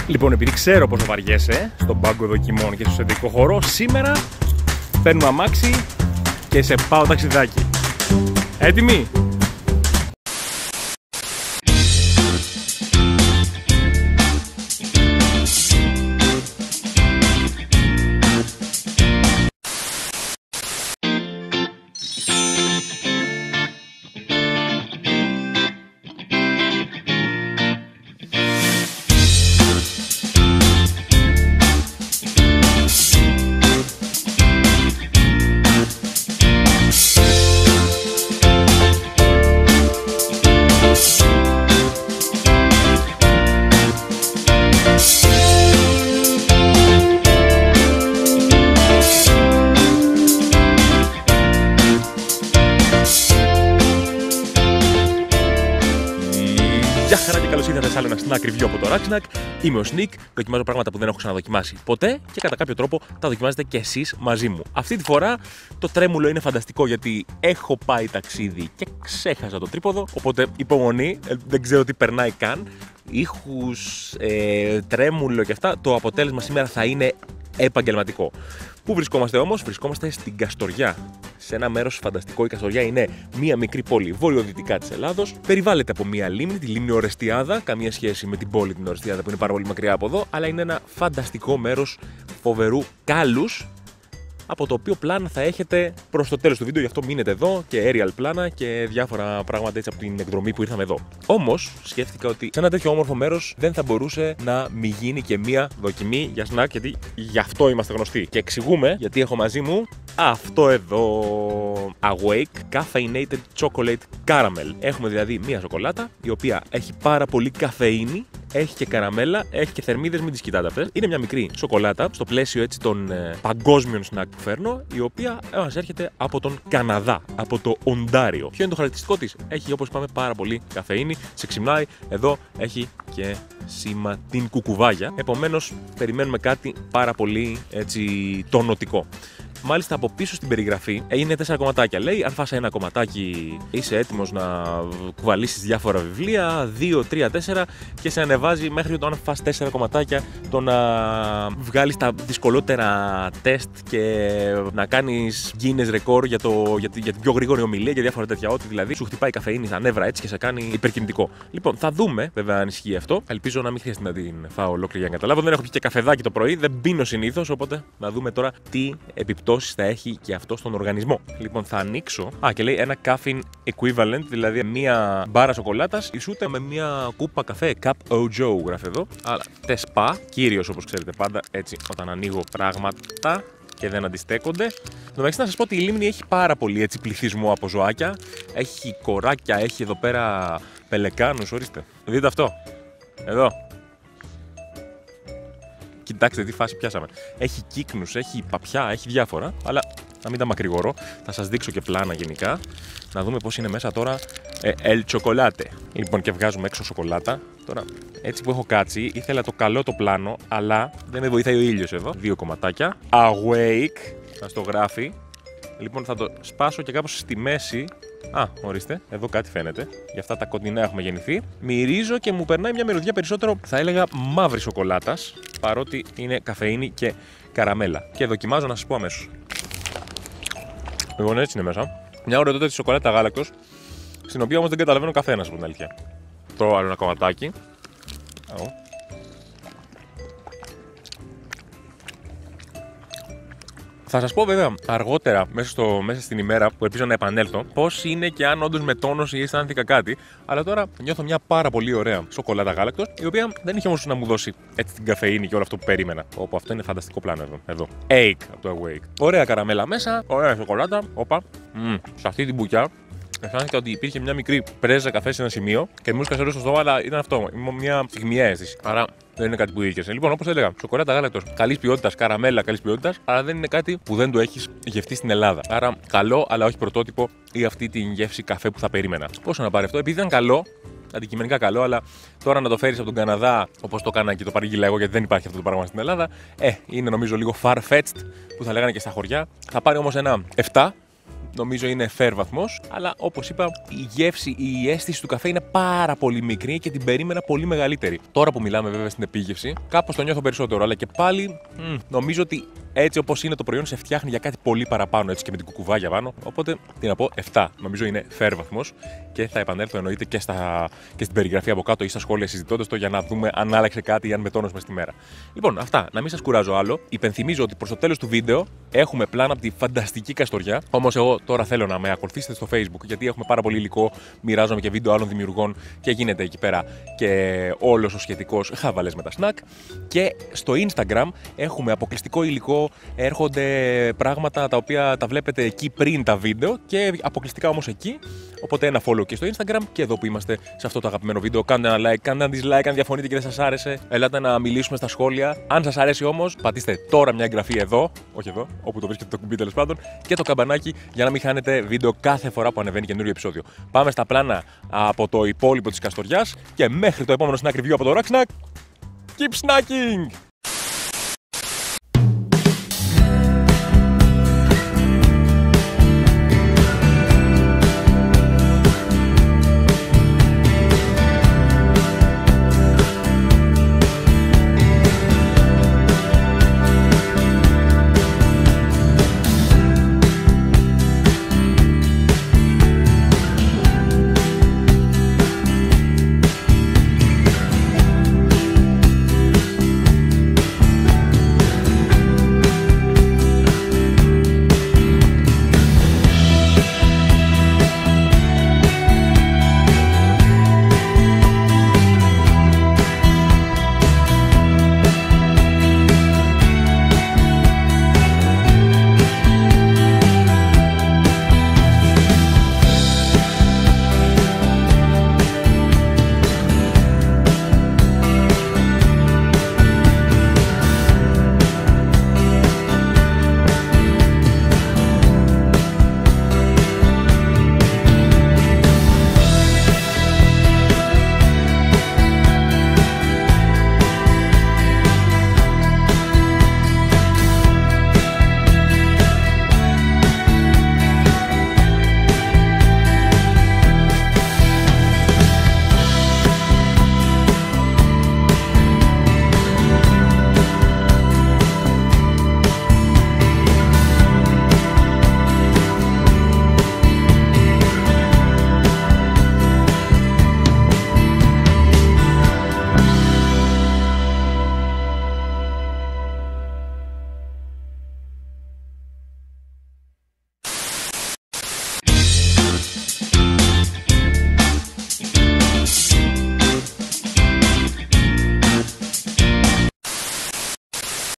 Λοιπόν, επειδή ξέρω πόσο βαριέσαι στον πάγκο δοκιμών και στο σεντρικό χώρο, σήμερα παίρνουμε αμάξι και σε πάω ταξιδάκι. Έτοιμοι? Γεια χαρά και καλώς ήρθατε σε άλλο ένα snack review από το Racksnack. Είμαι ο Sneak, δοκιμάζω πράγματα που δεν έχω ξαναδοκιμάσει ποτέ και κατά κάποιο τρόπο τα δοκιμάζετε κι εσείς μαζί μου. Αυτή τη φορά το τρέμουλο είναι φανταστικό γιατί έχω πάει ταξίδι και ξέχασα το τρίποδο, οπότε υπομονή, δεν ξέρω τι περνάει καν. Ήχους, τρέμουλο και αυτά, το αποτέλεσμα σήμερα θα είναι επαγγελματικό. Πού βρισκόμαστε όμως? Βρισκόμαστε στην Καστοριά. Σε ένα μέρος φανταστικό. Η Καστοριά είναι μία μικρή πόλη βορειοδυτικά της Ελλάδος. Περιβάλλεται από μία λίμνη, τη λίμνη Ορεστιάδα. Καμία σχέση με την πόλη την Ορεστιάδα που είναι πάρα πολύ μακριά από εδώ. Αλλά είναι ένα φανταστικό μέρος φοβερού κάλους. Από το οποίο πλάνα θα έχετε προς το τέλος του βίντεο, γι' αυτό μείνετε εδώ και aerial πλάνα και διάφορα πράγματα έτσι από την εκδρομή που ήρθαμε εδώ. Όμως, σκέφτηκα ότι σε ένα τέτοιο όμορφο μέρος δεν θα μπορούσε να μη γίνει και μία δοκιμή για snack, γιατί γι' αυτό είμαστε γνωστοί. Και εξηγούμε γιατί έχω μαζί μου αυτό εδώ. Awake Caffeinated Chocolate Caramel. Έχουμε δηλαδή μία σοκολάτα η οποία έχει πάρα πολύ καφεΐνη. Έχει και καραμέλα, έχει και θερμίδες, μην τις κοιτάτε αυτές. Είναι μια μικρή σοκολάτα στο πλαίσιο έτσι των παγκόσμιων snack που φέρνω, η οποία μας έρχεται από τον Καναδά, από το Οντάριο. Ποιο είναι το χαρακτηριστικό της? Έχει, όπως είπαμε, πάρα πολύ καφεΐνη, σε ξυμνάει. Εδώ έχει και σήμα την κουκουβάγια. Επομένως, περιμένουμε κάτι πάρα πολύ έτσι τονωτικό. Μάλιστα από πίσω στην περιγραφή είναι 4 κομματάκια. Λέει, αν φας ένα κομματάκι είσαι έτοιμος να κουβαλήσεις διάφορα βιβλία, 2, 3, 4 και σε ανεβάζει μέχρι το αν φας 4 κομματάκια το να βγάλεις τα δυσκολότερα τεστ και να κάνεις Guinness record για την πιο γρήγορη ομιλία και διάφορα τέτοια. Ό,τι δηλαδή σου χτυπάει καφεΐνη στα νεύρα έτσι και σε κάνει υπερκινητικό. Λοιπόν, θα δούμε βέβαια αν ισχύει αυτό. Ελπίζω να μην χρειάζεται να την φάω ολόκληρη για να καταλάβω. Δεν έχω πιει και καφεδάκι το πρωί, δεν πίνω συνήθως, οπότε να δούμε τώρα τι επιπτώσεις θα έχει και αυτό στον οργανισμό. Λοιπόν, θα ανοίξω. Και λέει ένα caffeine equivalent, δηλαδή μία μπάρα σοκολάτας ισούται με μία κούπα καφέ. Cup O Joe γράφει εδώ. Αλλά τεσπά, κύριος όπως ξέρετε πάντα, έτσι όταν ανοίγω πράγματα και δεν αντιστέκονται. Εντάξει, να σας πω ότι η λίμνη έχει πάρα πολύ έτσι πληθυσμό από ζωάκια. Έχει κοράκια, έχει εδώ πέρα πελεκάνους, ορίστε. Δείτε αυτό. Εδώ. Κοιτάξτε τι φάση πιάσαμε. Έχει κύκνους, έχει παπιά, έχει διάφορα. Αλλά να μην τα μακρηγορώ, θα σας δείξω και πλάνα γενικά. Να δούμε πώς είναι μέσα τώρα. El chocolate. Λοιπόν, και βγάζουμε έξω σοκολάτα. Τώρα, έτσι που έχω κάτσει, ήθελα το καλό το πλάνο, αλλά δεν με βοηθάει ο ήλιος εδώ. 2 κομματάκια. Awake, θα στο γράφει. Λοιπόν, θα το σπάσω και κάπως στη μέση. Ορίστε, εδώ κάτι φαίνεται. Γι' αυτά τα κοντινά έχουμε γεννηθεί. Μυρίζω και μου περνάει μια μυρωδιά περισσότερο, θα έλεγα μαύρη σοκολάτας, παρότι είναι καφεΐνη και καραμέλα. Και δοκιμάζω να σας πω αμέσως. Λοιπόν, έτσι είναι μέσα. Μια ωραία τότε τη σοκολάτα γάλακτος, στην οποία όμως δεν καταλαβαίνω καθένας από την αλήθεια. Τρώω άλλο ένα κομματάκι. Θα σας πω βέβαια αργότερα, μέσα στην ημέρα που ελπίζω να επανέλθω, πώς είναι και αν όντως με τόνωση ή αισθάνθηκα κάτι. Αλλά τώρα νιώθω μια πάρα πολύ ωραία σοκολάτα γάλακτος, η οποία δεν είχε όμως να μου δώσει έτσι την καφεΐνη και όλο αυτό που περίμενα. Όπου αυτό είναι φανταστικό πλάνο εδώ. Awake από το Awake. Ωραία καραμέλα μέσα, ωραία σοκολάτα. Όπα. Σε αυτή την μπουκιά αισθάνθηκα ότι υπήρχε μια μικρή πρέζα καφέ σε ένα σημείο και μου έσκασε στο στόμα, αλλά ήταν αυτό. Μια στιγμιαία αίσθηση. Άρα δεν είναι κάτι που ήλκεσαι. Λοιπόν, όπως έλεγα, σοκολάτα γάλακτος καλής ποιότητας, καραμέλα καλής ποιότητας, αλλά δεν είναι κάτι που δεν το έχεις γευτεί στην Ελλάδα. Άρα καλό, αλλά όχι πρωτότυπο ή αυτή την γεύση καφέ που θα περίμενα. Πόσο να πάρει αυτό? Επειδή ήταν καλό, αντικειμενικά καλό, αλλά τώρα να το φέρεις από τον Καναδά, όπως το έκανα και το παρήγγειλα εγώ, γιατί δεν υπάρχει αυτό το πράγμα στην Ελλάδα, είναι νομίζω λίγο far-fetched, που θα λέγανε και στα χωριά. Θα πάρει όμως ένα 7. νομίζω είναι fair βαθμός. Αλλά όπως είπα, η γεύση, η αίσθηση του καφέ είναι πάρα πολύ μικρή και την περίμενα πολύ μεγαλύτερη. Τώρα που μιλάμε βέβαια στην επίγευση, κάπως το νιώθω περισσότερο. Αλλά και πάλι νομίζω ότι έτσι όπως είναι το προϊόν σε φτιάχνει για κάτι πολύ παραπάνω, έτσι και με την κουκουβάγια πάνω. Οπότε τι να πω, 7. Νομίζω είναι fair βαθμός και θα επανέλθω εννοείται και στην περιγραφή από κάτω ή στα σχόλια συζητώντας το για να δούμε αν άλλαξε κάτι ή αν με τόνος μες στη μέρα. Λοιπόν, αυτά. Να μην σας κουράζω άλλο. Υπενθυμίζω ότι προς το τέλος του βίντεο έχουμε πλάνα από τη φανταστική Καστοριά. Όμως εγώ τώρα θέλω να με ακολουθήσετε στο Facebook γιατί έχουμε πάρα πολύ υλικό. Μοιράζομαι και βίντεο άλλων δημιουργών και γίνεται εκεί πέρα και όλος ο σχετικός χαβαλές με τα snack. Και στο Instagram έχουμε αποκλειστικό υλικό. Έρχονται πράγματα τα οποία τα βλέπετε εκεί πριν τα βίντεο και αποκλειστικά όμως εκεί. Οπότε ένα follow και στο Instagram και εδώ που είμαστε σε αυτό το αγαπημένο βίντεο. Κάντε ένα like, κάντε ένα dislike αν διαφωνείτε και δεν σας άρεσε. Ελάτε να μιλήσουμε στα σχόλια. Αν σας αρέσει όμως, πατήστε τώρα μια εγγραφή εδώ, όχι εδώ, όπου το βρίσκεται το κουμπί τέλος πάντων, και το καμπανάκι για να μην χάνετε βίντεο κάθε φορά που ανεβαίνει καινούριο επεισόδιο. Πάμε στα πλάνα από το υπόλοιπο της Καστοριάς και μέχρι το επόμενο snack review από το Racksnack. Keep snacking!